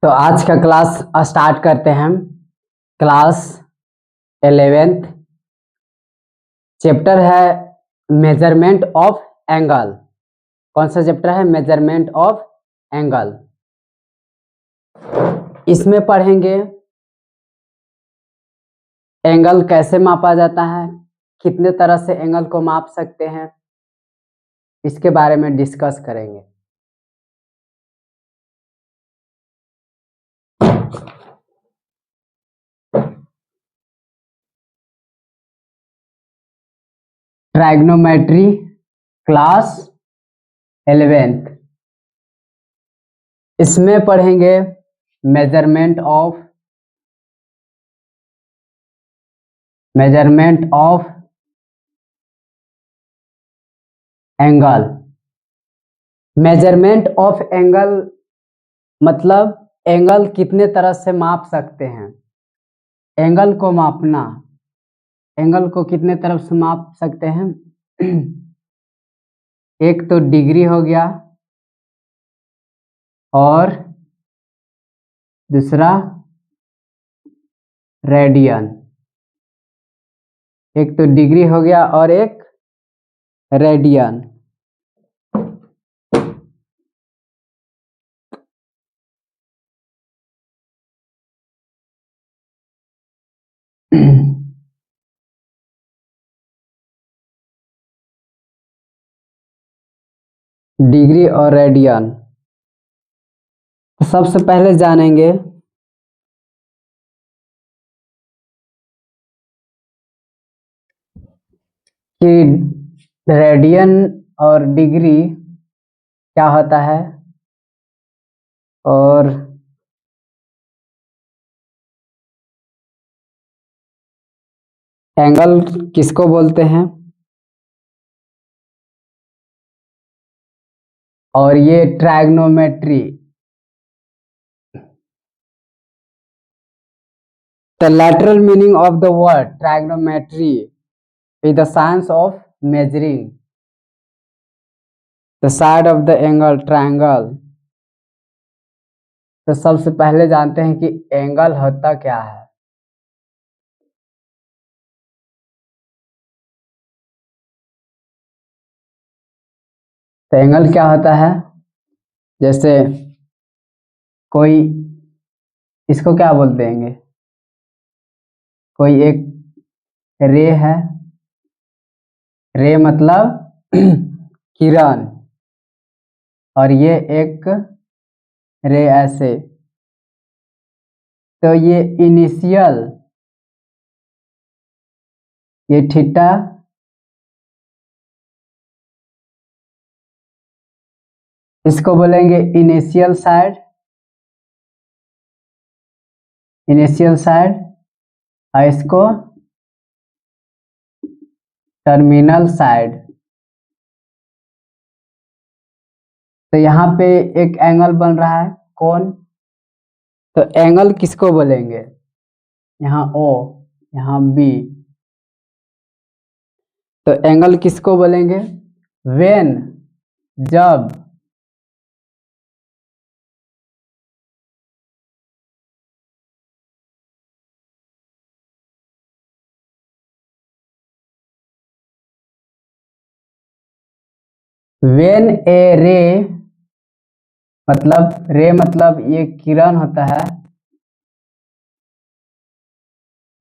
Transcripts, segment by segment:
तो आज का क्लास स्टार्ट करते हैं। क्लास 11th चैप्टर है मेजरमेंट ऑफ एंगल। कौन सा चैप्टर है? Measurement of angle. इसमें पढ़ेंगे एंगल कैसे मापा जाता है, कितने तरह से एंगल को माप सकते हैं, इसके बारे में डिस्कस करेंगे। ट्राइग्नोमेट्री क्लास 11th, इसमें पढ़ेंगे measurement of angle. Measurement of angle मतलब एंगल कितने तरह से माप सकते हैं। एंगल को मापना, एंगल को कितने तरह से माप सकते हैं? एक तो डिग्री हो गया और दूसरा रेडियन। एक तो डिग्री हो गया और एक रेडियन। डिग्री और रेडियन। सबसे पहले जानेंगे कि रेडियन और डिग्री क्या होता है और एंगल किसको बोलते हैं, और ये ट्राइग्नोमेट्री। The lateral meaning of the word trigonometry is the science of measuring the side of the angle triangle। तो सबसे पहले जानते हैं कि एंगल होता क्या है। तो एंगल क्या होता है? जैसे कोई, इसको क्या बोल देंगे, कोई एक रे है, रे मतलब किरण, और ये एक रे ऐसे, तो ये इनिशियल, ये थीटा, इसको बोलेंगे इनिशियल साइड, और इसको टर्मिनल साइड। तो यहाँ पे एक एंगल बन रहा है, कौन? तो एंगल किसको बोलेंगे? यहाँ O, यहाँ B। तो एंगल किसको बोलेंगे? व्हेन, जब व्हेन ए रे, मतलब रे मतलब ये किरण होता है।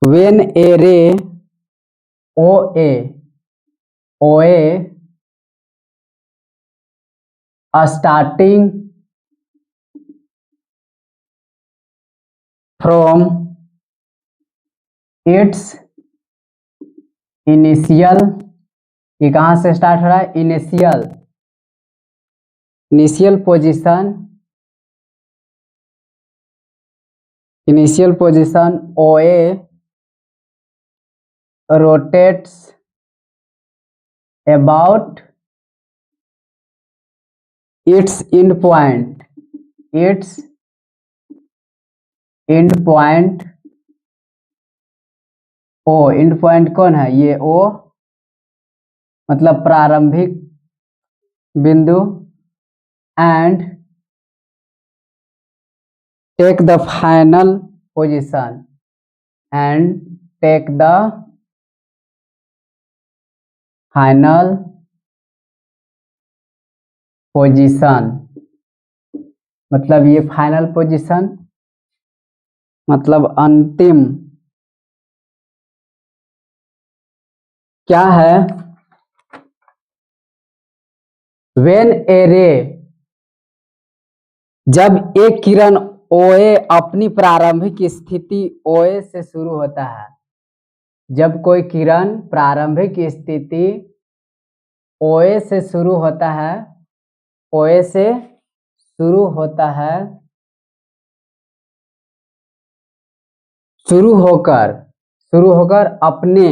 When a ray O A starting from its initial, ये कहाँ से स्टार्ट हो रहा है? Initial position O A rotates about its end point O। End point कौन है? ये O मतलब प्रारंभिक बिंदु, and take the final position and take the final position, मतलब ये फाइनल पोजीशन मतलब अंतिम क्या है। व्हेन ए रे, जब एक किरण ओए अपनी प्रारंभिक स्थिति ओए से शुरू होता है, जब कोई किरण प्रारंभिक स्थिति ओए से शुरू होता है, ओए से शुरू होता है, शुरू होकर अपने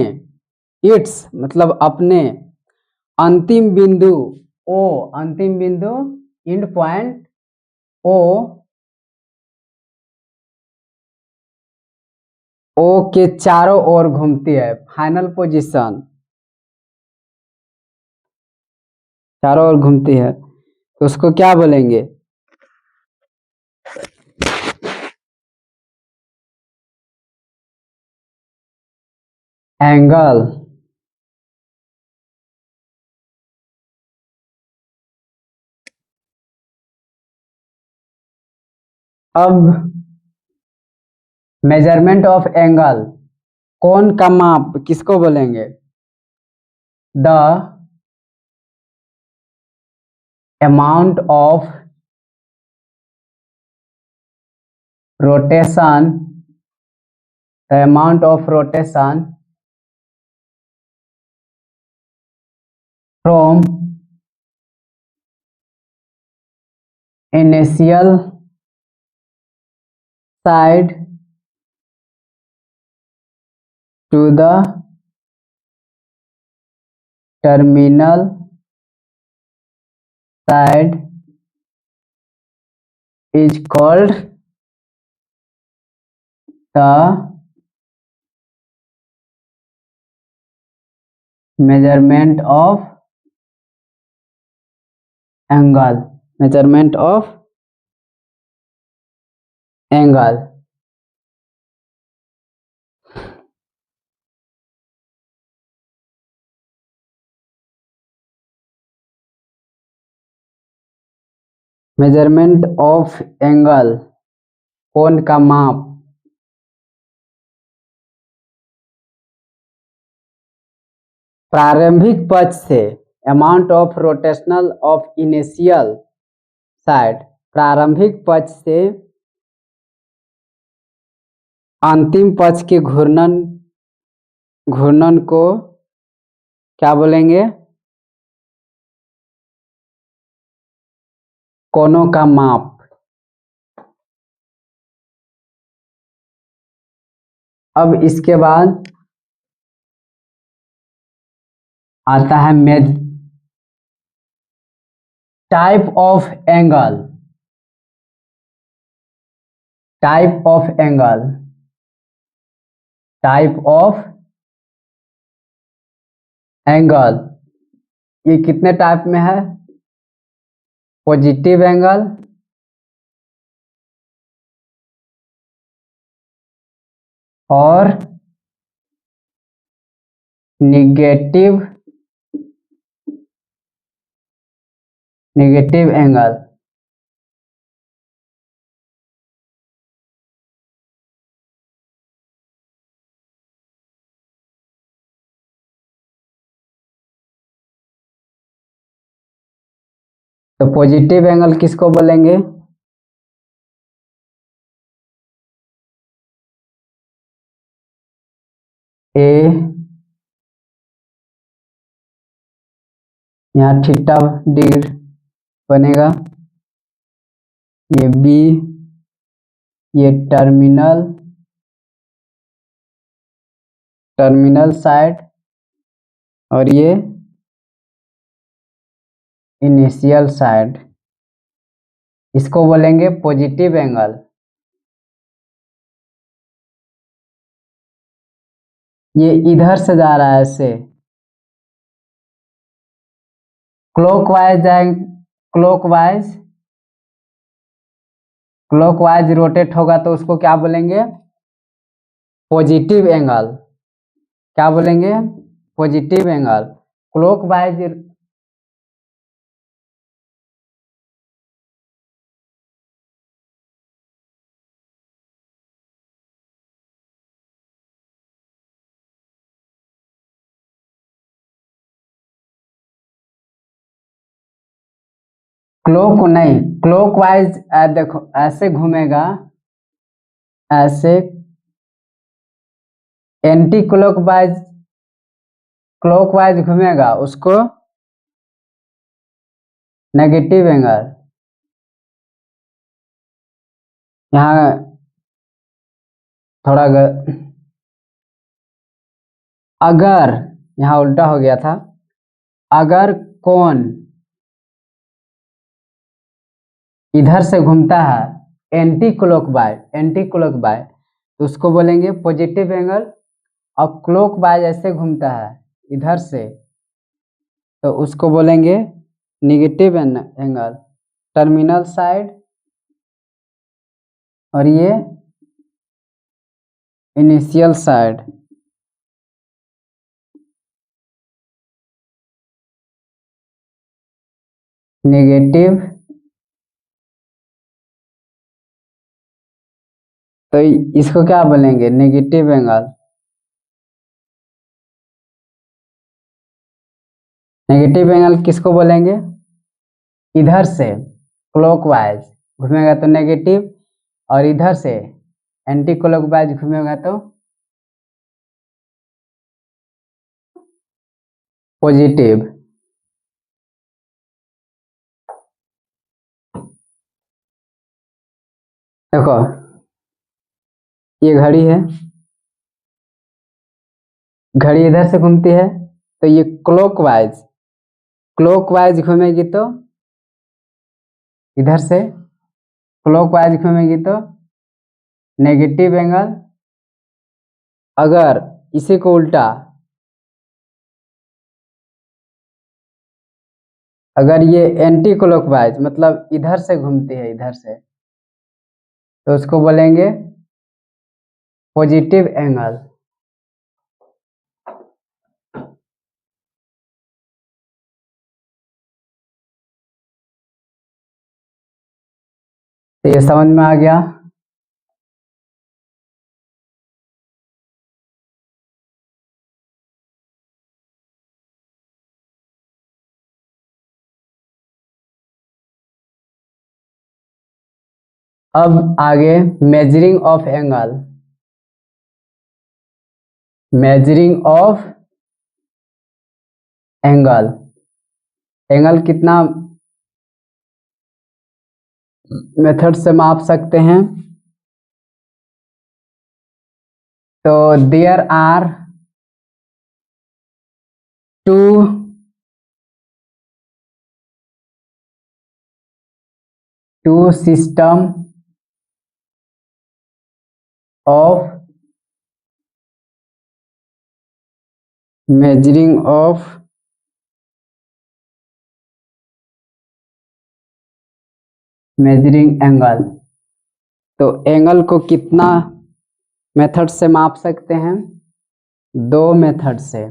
इट्स मतलब अपने अंतिम बिंदु ओ, अंतिम बिंदु एंड पॉइंट ओ, ओ के चारों ओर घूमती है। फाइनल पोजीशन चारों ओर घूमती है तो उसको क्या बोलेंगे। एंगल। अब मेजरमेंट ऑफ एंगल, कोण का माप किसको बोलेंगे। The amount of rotation, the amount of rotation from initial side to the terminal side is called the measurement of angle, measurement of angle। Measurement of angle, कोण का माप। प्रारंभिक पक्ष से, amount of rotational of initial side, प्रारंभिक पक्ष से अंतिम पक्ष के घूर्णन, घूर्णन को क्या बोलेंगे। कोणों का माप। अब इसके बाद आता है type of angle, type of angle, type of angle, ये कितने टाइप में है। पॉजिटिव एंगल, और निगेटिव, निगेटिव एंगल। तो पॉजिटिव एंगल किसको बोलेंगे। ए, यहाँ थीटा डिग्री बनेगा, ये बी, ये टर्मिनल, टर्मिनल साइड, और ये इनिशियल साइड, इसको बोलेंगे पॉजिटिव एंगल। ये इधर से जा रहा है, ऐसे क्लॉकवाइज जाएंगे, क्लॉकवाइज, क्लॉकवाइज रोटेट होगा तो उसको क्या बोलेंगे? Positive angle. क्या बोलेंगे? Positive angle. क्लॉकवाइज क्लॉक नहीं, क्लॉकवाइज देखो ऐसे घूमेगा, ऐसे एंटी क्लॉकवाइज, क्लॉकवाइज घूमेगा उसको नेगेटिव एंगल। यहाँ थोड़ा अगर यहाँ उल्टा हो गया था, अगर कोण इधर से घूमता है एंटी क्लॉकवाइज, एंटी क्लॉकवाइज तो उसको बोलेंगे पॉजिटिव एंगल, और क्लॉकवाइज ऐसे घूमता है इधर से तो उसको बोलेंगे निगेटिव एंगल। टर्मिनल साइड और ये इनिशियल साइड। नेगेटिव, तो इसको क्या बोलेंगे? Negative angle. नेगेटिव एंगल किसको बोलेंगे? इधर से क्लॉकवाइज घूमेगा तो नेगेटिव, और इधर से एंटी क्लॉकवाइज घूमेगा तो पॉजिटिव। देखो ये घड़ी है, घड़ी इधर से घूमती है तो ये क्लॉकवाइज, क्लॉकवाइज घूमेगी तो इधर से, क्लॉकवाइज घूमेगी तो नेगेटिव एंगल। अगर इसी को उल्टा, अगर ये एंटी क्लॉकवाइज मतलब इधर से घूमती है इधर से तो उसको बोलेंगे पॉजिटिव एंगल। तो ये समझ में आ गया। अब आगे measuring of angle. Measuring of angle, angle कितना मेथड से माप सकते हैं? तो there are two system of measuring of measuring angle. तो एंगल को कितना मेथड से माप सकते हैं? दो मेथड से।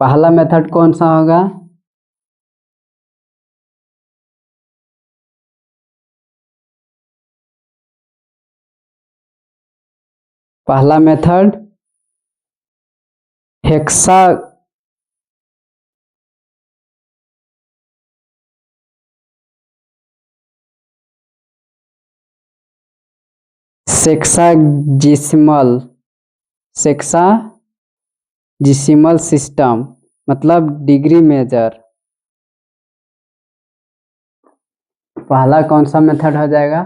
पहला मेथड कौन सा होगा? पहला मेथड हेक्सा सेक्साजिसिमल, सेक्साजिसिमल सिस्टम मतलब डिग्री मेजर। पहला कौन सा मेथड हो जाएगा?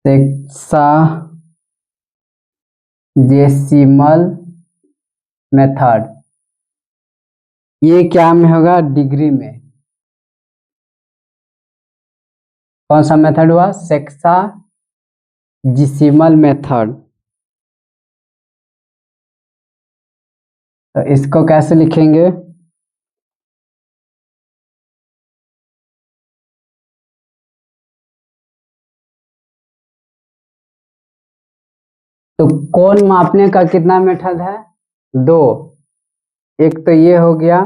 Sexagesimal method. ये क्या में होगा? डिग्री में। कौन सा मेथड हुआ? सेक्साजिसिमल मेथड। तो इसको कैसे लिखेंगे? तो कोण मापने का कितना मेथड है? दो। एक तो ये हो गया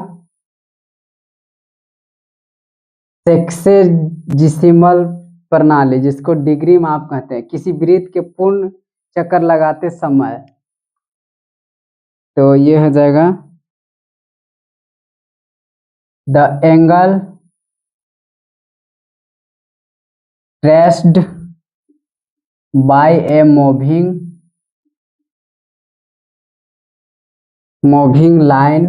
सेक्सेजिसिमल प्रणाली, जिसको डिग्री माप कहते हैं, किसी वृत्त के पूर्ण चक्कर लगाते समय। तो ये हो जाएगा the angle traced by a moving line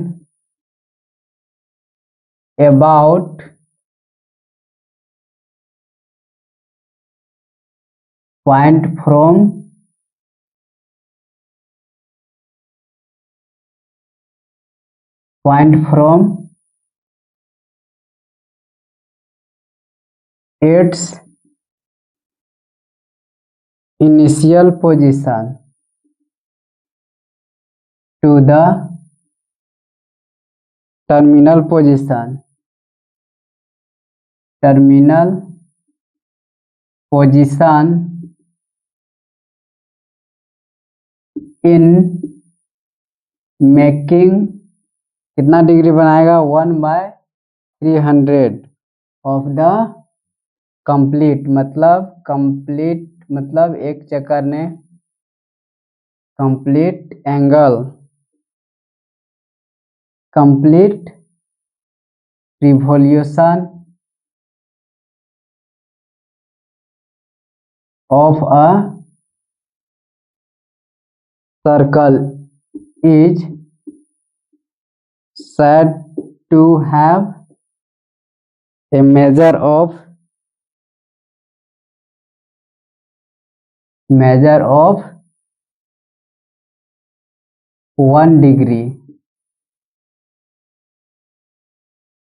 about point from its initial position to the terminal position in making कितना डिग्री बनाएगा? 1/300 ऑफ द कंप्लीट, मतलब एक चक्कर ने complete revolution of a circle is said to have a measure of 1 degree.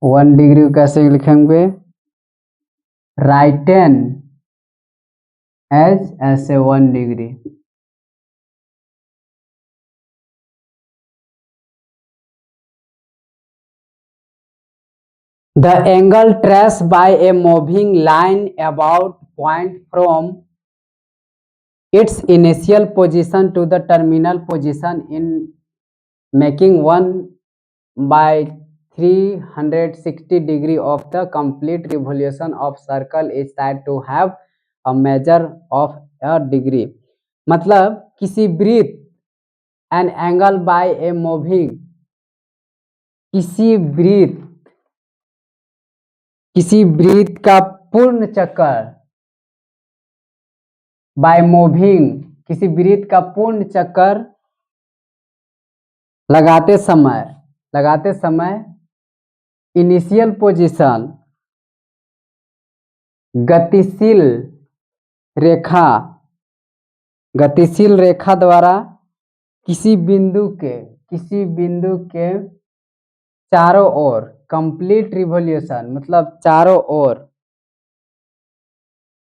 1 degree कैसे लिखेंगे? Written as ऐसे 1 degree. The angle traced by a moving line about point from its initial position to the terminal position in making 1/360 degree of the complete revolution of circle is said to have a measure of a degree। मतलब किसी वृत्त an angle by a moving, किसी वृत्त का पूर्ण चक्कर by moving, किसी वृत्त का पूर्ण चक्कर लगाते समय इनिशियल पोजीशन गतिशील रेखा द्वारा किसी बिंदु के चारों ओर कंप्लीट रिवॉल्यूशन, मतलब चारों ओर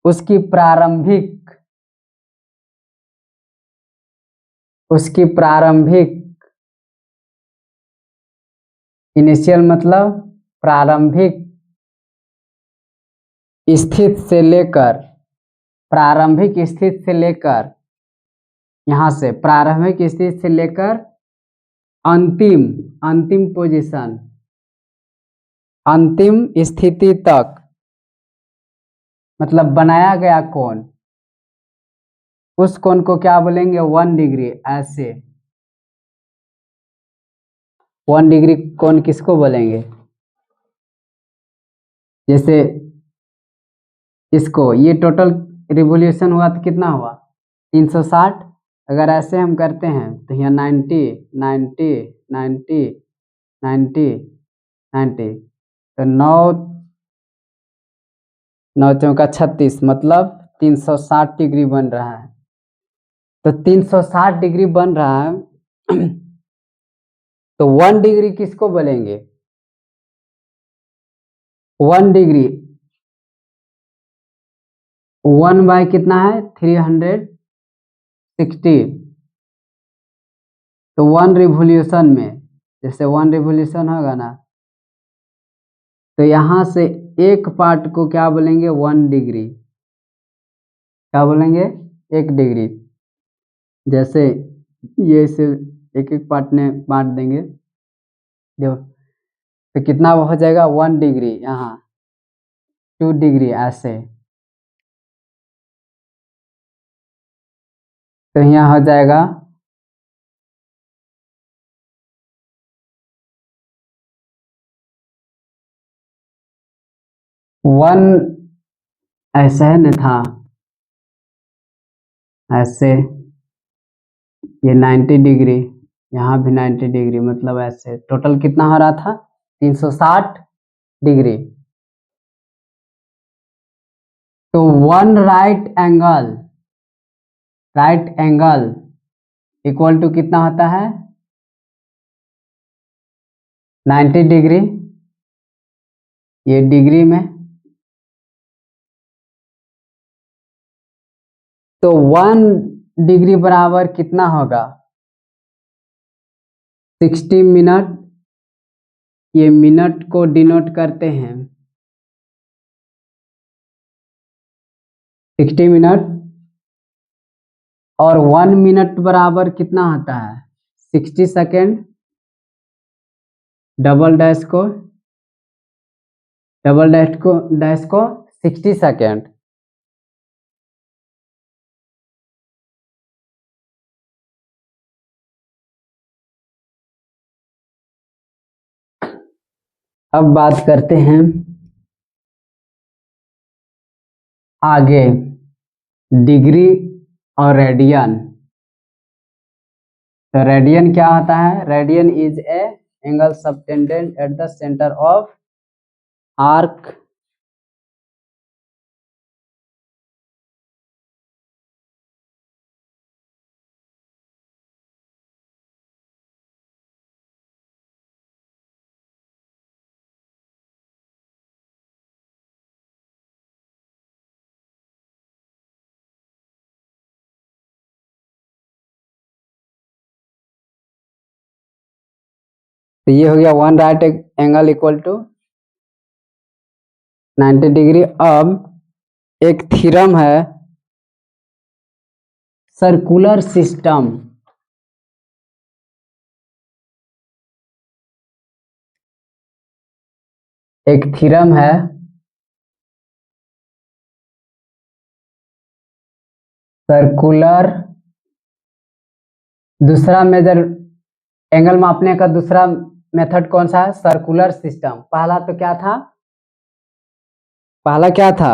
उसकी प्रारंभिक इनिशियल मतलब प्रारंभिक स्थिति से लेकर यहाँ से प्रारंभिक स्थिति से लेकर अंतिम पोजीशन, अंतिम स्थिति तक, मतलब बनाया गया कोण, उस कोण को क्या बोलेंगे? 1 डिग्री। ऐसे 1 डिग्री कोण किसको बोलेंगे? जैसे इसको, ये टोटल रिवॉल्यूशन हुआ तो कितना हुआ? 360। अगर ऐसे हम करते हैं तो यहाँ 90 90 90 90 90, तो 9 चौका 36, मतलब 360 डिग्री बन रहा है। तो 360 डिग्री बन रहा है तो 1 डिग्री किसको बोलेंगे? 1 डिग्री 1 बाय कितना है? 360। तो 1 रिवॉल्यूशन में जैसे 1 रिवोल्यूशन होगा ना, तो यहाँ से एक पार्ट को क्या बोलेंगे, 1 डिग्री। क्या बोलेंगे, 1 डिग्री। जैसे ये इसे एक एक पार्ट में बांट देंगे, जो तो कितना हो जाएगा, 1 डिग्री, यहाँ 2 डिग्री, ऐसे। तो यहाँ हो जाएगा 1, ऐसे है ना था, ऐसे ये 90 डिग्री, यहाँ भी 90 डिग्री, मतलब ऐसे टोटल कितना हो रहा था, 360 डिग्री। तो 1 राइट एंगल इक्वल टू कितना होता है, 90 डिग्री, ये डिग्री में। तो 1 डिग्री बराबर कितना होगा, 60 मिनट। ये मिनट को डिनोट करते हैं, 60 मिनट। और 1 मिनट बराबर कितना होता है, 60 सेकेंड। डबल डैश को 60 सेकेंड। अब बात करते हैं आगे, डिग्री और रेडियन। तो रेडियन क्या होता है, radian is a angle subtended at the centre of arc तो ये हो गया 1 right angle equal to 90 degree. अब एक थ्योरम है, सर्कुलर सिस्टम। एक थ्योरम है सर्कुलर, दूसरा मेजर एंगल मापने का दूसरा मेथड कौन सा है, सर्कुलर सिस्टम। पहला तो क्या था, पहला क्या था,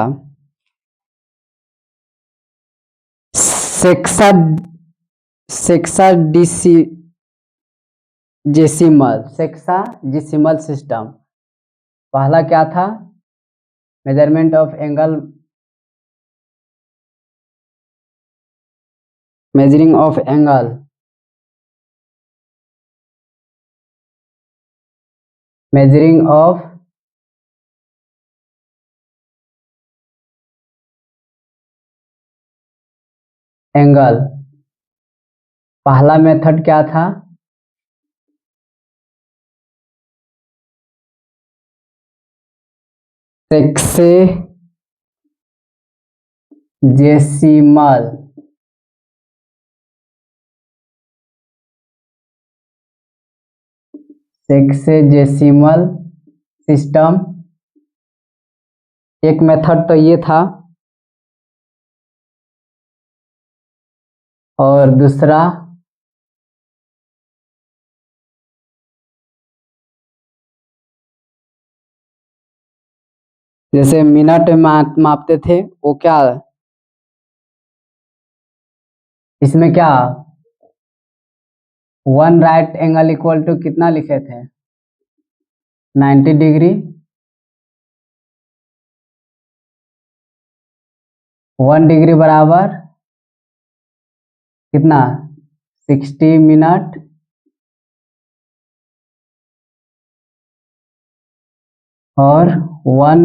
सेक्साडेसिमल सिस्टम। पहला क्या था, measurement of angle, measuring of angle, measuring of angle. पहला मेथड क्या था, सेक्सेजेसिमल सिस्टम। एक मेथड तो ये था, और दूसरा जैसे मिनट में मापते थे, वो क्या, इसमें क्या 1 राइट एंगल इक्वल टू कितना लिखे थे, 90 डिग्री। 1 डिग्री बराबर कितना, 60 मिनट। और 1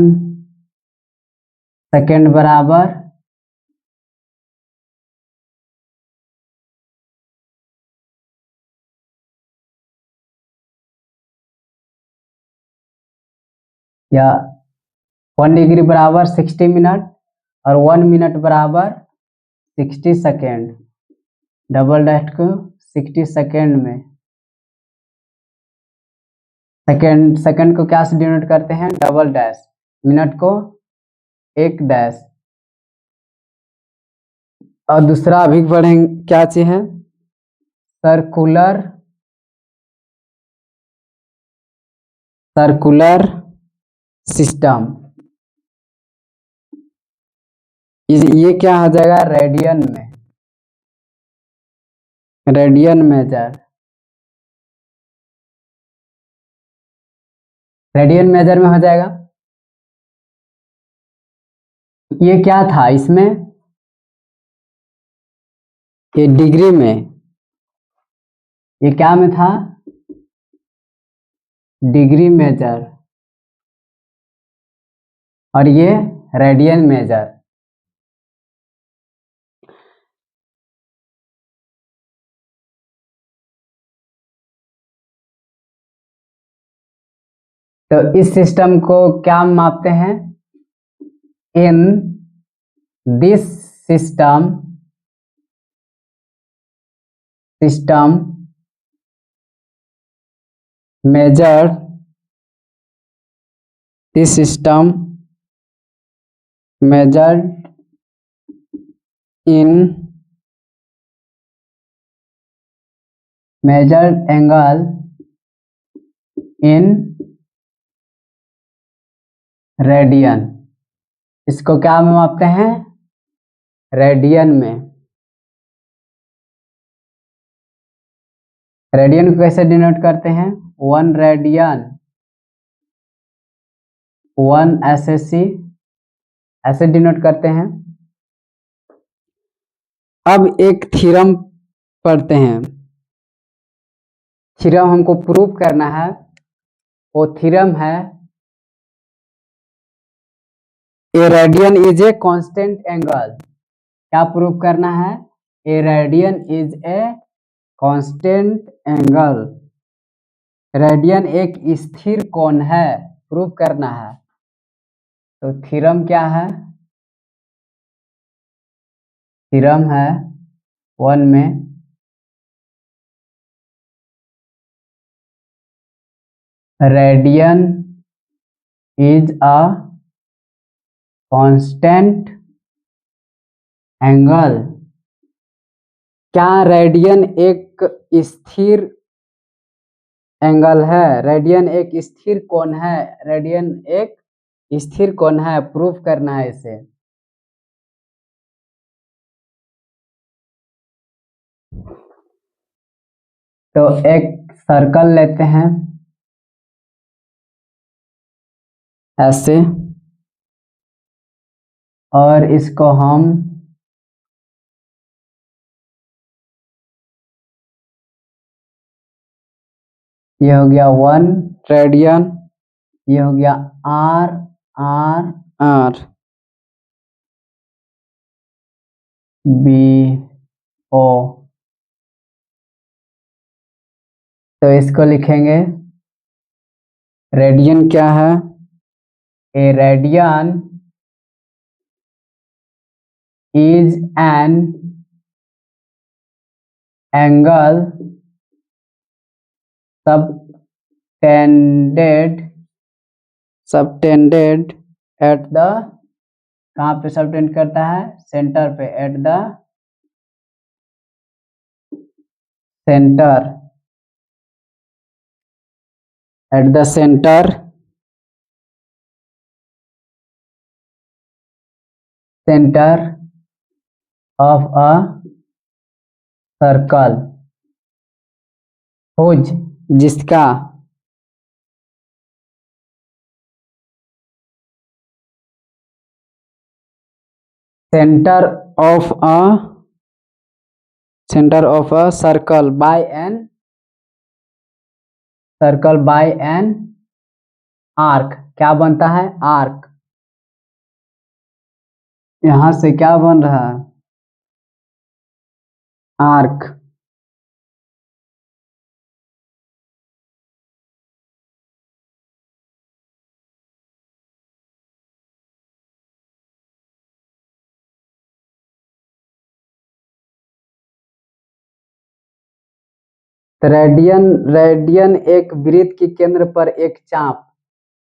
सेकेंड बराबर या 1 डिग्री बराबर 60 मिनट और 1 मिनट बराबर 60 सेकेंड। डबल डैश को 60 सेकेंड में, सेकेंड को क्या से डिनोट करते हैं? Double dash. मिनट को 1 डैश। और दूसरा अभी पढ़ेंगे क्या चीज है? Circular system. ये क्या हो जाएगा? रेडियन में, रेडियन मेजर। रेडियन मेजर में हो जाएगा। ये क्या था इसमें? ये डिग्री में, ये क्या में था? Degree measure. और ये रेडियन मेजर। तो इस सिस्टम को क्या मापते हैं? In this system measured this system measured in measured angle in radian. इसको क्या में मापते हैं? रेडियन में। रेडियन को कैसे डिनोट करते हैं? 1 रेडियन, 1 एसएससी, ऐसे डिनोट करते हैं। अब एक थ्योरम पढ़ते हैं। थ्योरम हमको प्रूव करना है। वो थ्योरम है a radian is a constant angle. क्या प्रूव करना है? A radian is a constant angle. Radian एक स्थिर कोण है, प्रूव करना है। तो थ्योरम क्या है? थ्योरम है 1 में radian is a constant angle. क्या रेडियन एक स्थिर एंगल है? रेडियन एक स्थिर कोण है। रेडियन एक स्थिर कोण है, प्रूफ करना है इसे। तो एक सर्कल लेते हैं ऐसे, और इसको हम ये हो गया 1 रेडियन, ये हो गया R R R B O. तो इसको लिखेंगे, रेडियन क्या है? A radian is an angle subtended at the, कहाँ पे सबटेंड करता है? सेंटर पे, at the centre, at the centre of a circle, whose, जिसका centre of a circle by an arc. क्या बनता है? आर्क। यहां से क्या बन रहा है? आर्क। तो रेडियन रेडियन एक वृत्त के केंद्र पर एक चाप,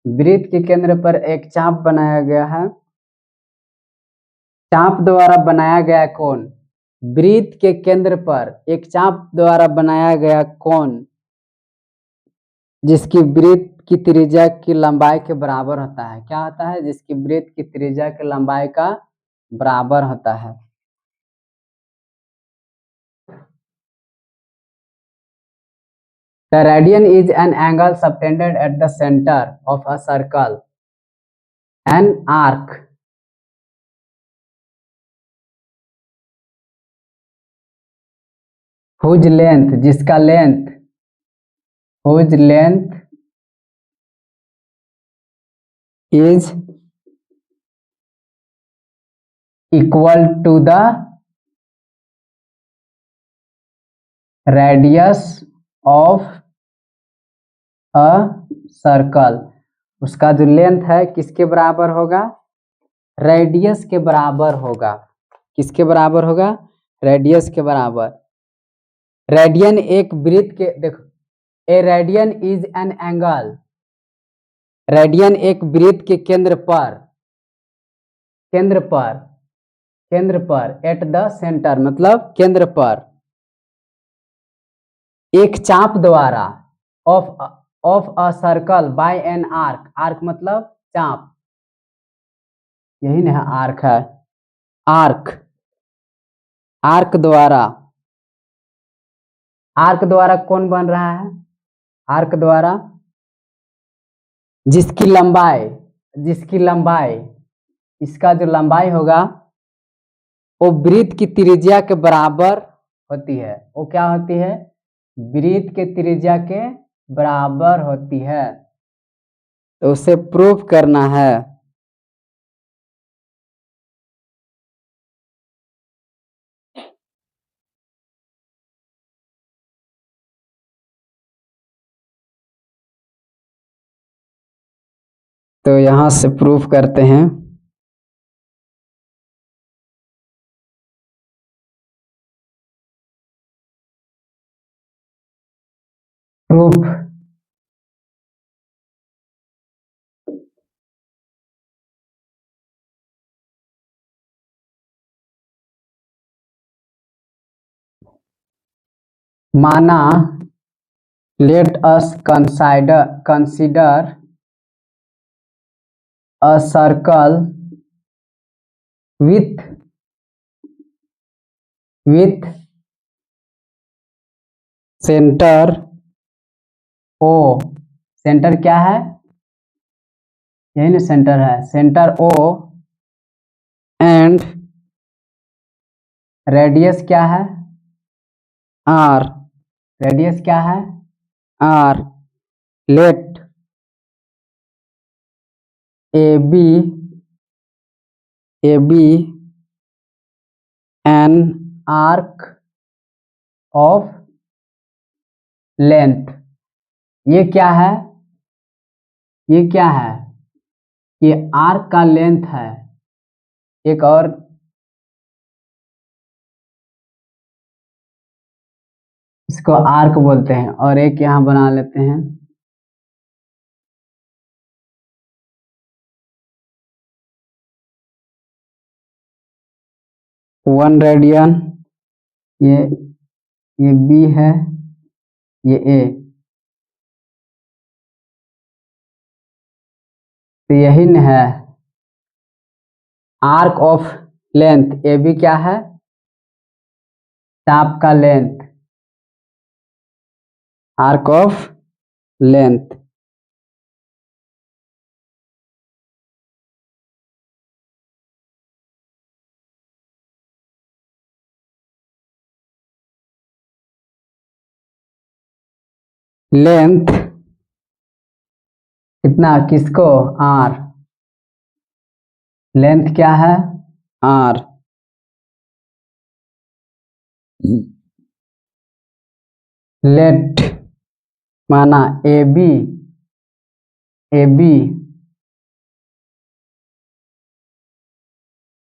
वृत्त के केंद्र पर एक चाप बनाया गया है। चाप द्वारा बनाया गया कोण, वृत्त के केंद्र पर एक चाप द्वारा बनाया गया कोण जिसकी वृत्त की त्रिज्या की लंबाई के बराबर होता है। क्या होता है? जिसकी वृत्त की त्रिज्या की लंबाई का बराबर होता है। The radian is an angle subtended at the center of a circle, an arc whose length, जिसका length, whose length is equal to the radius of a circle। उसका जो लेंथ है किसके बराबर होगा? रेडियस के बराबर होगा। किसके बराबर होगा? रेडियस के बराबर। रेडियन एक वृत्त के, देखो, a radian is an angle, radian एक वृत्त के केंद्र पर, केंद्र पर, केंद्र पर, एट द सेंटर मतलब केंद्र पर, एक चाप द्वारा, of a circle by an arc, arc मतलब चाप, यही ना आर्क है, आर्क, आर्क द्वारा, आर्क द्वारा कौन बन रहा है? आर्क द्वारा जिसकी लंबाई, जिसकी लंबाई, इसका जो लंबाई होगा वो वृत्त की त्रिज्या के बराबर होती है। वो क्या होती है? वृत्त के त्रिज्या के बराबर होती है। तो उसे प्रूफ करना है। तो यहां से प्रूफ करते हैं। प्रूफ, माना, let us consider a circle with center O, centre क्या है? यही ना सेंटर है, सेंटर O, एंड रेडियस क्या है? R, रेडियस क्या है? R, let AB an arc of length। ये क्या है? ये क्या है? ये आर्क का लेंथ है। एक और इसको आर्क बोलते हैं, और एक यहां बना लेते हैं, वन रेडियन, ये बी है, ये ए। तो यही न है arc of length. A B क्या है? चाप का length, arc of length. Length कितना? किसको? आर। लेंथ क्या है? आर। लेट, माना A B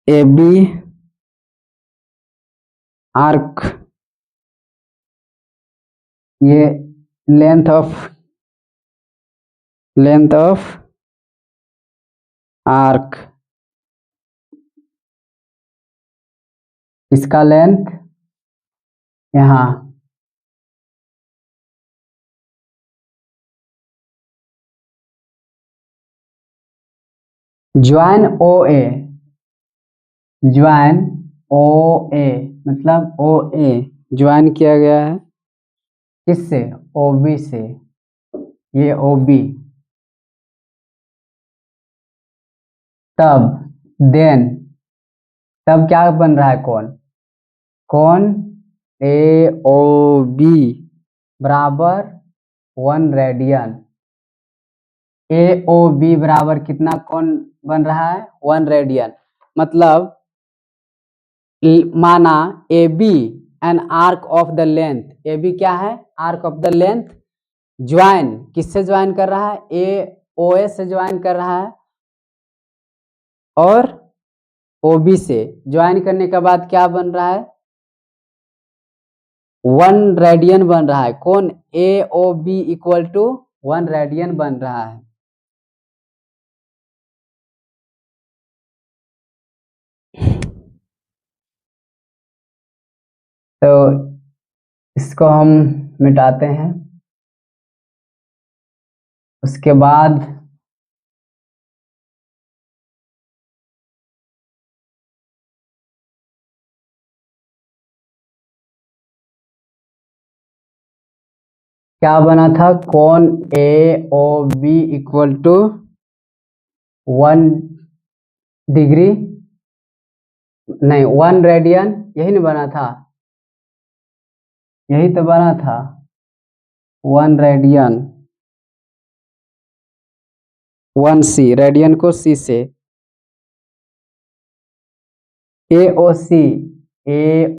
A B arc ये लेंथ ऑफ आर्क, इसका लेंथ यहाँ, join O A, join O A मतलब ओ ए ज्वाइन किया गया है किससे, ओ बी से, ये ओ बी, तब देन, तब क्या बन रहा है कौन ए ओ बी बराबर 1 रेडियन, ए ओ बी बराबर कितना कौन बन रहा है 1 रेडियन, मतलब माना A B an arc of the length, A B क्या है arc of the length, join किससे ज्वाइन कर रहा है, ए ओ ए से ज्वाइन कर रहा है और ओ बी से ज्वाइन करने के बाद क्या बन रहा है 1 रेडियन बन रहा है, कौन A O B equal to 1 radian बन रहा है। तो इसको हम मिटाते हैं, उसके बाद क्या बना था कौन A O B equal to 1 degree नहीं 1 रेडियन, यही नहीं बना था, यही तो बना था 1 रेडियन, 1 सी, रेडियन को सी से, ए ओ सी, ए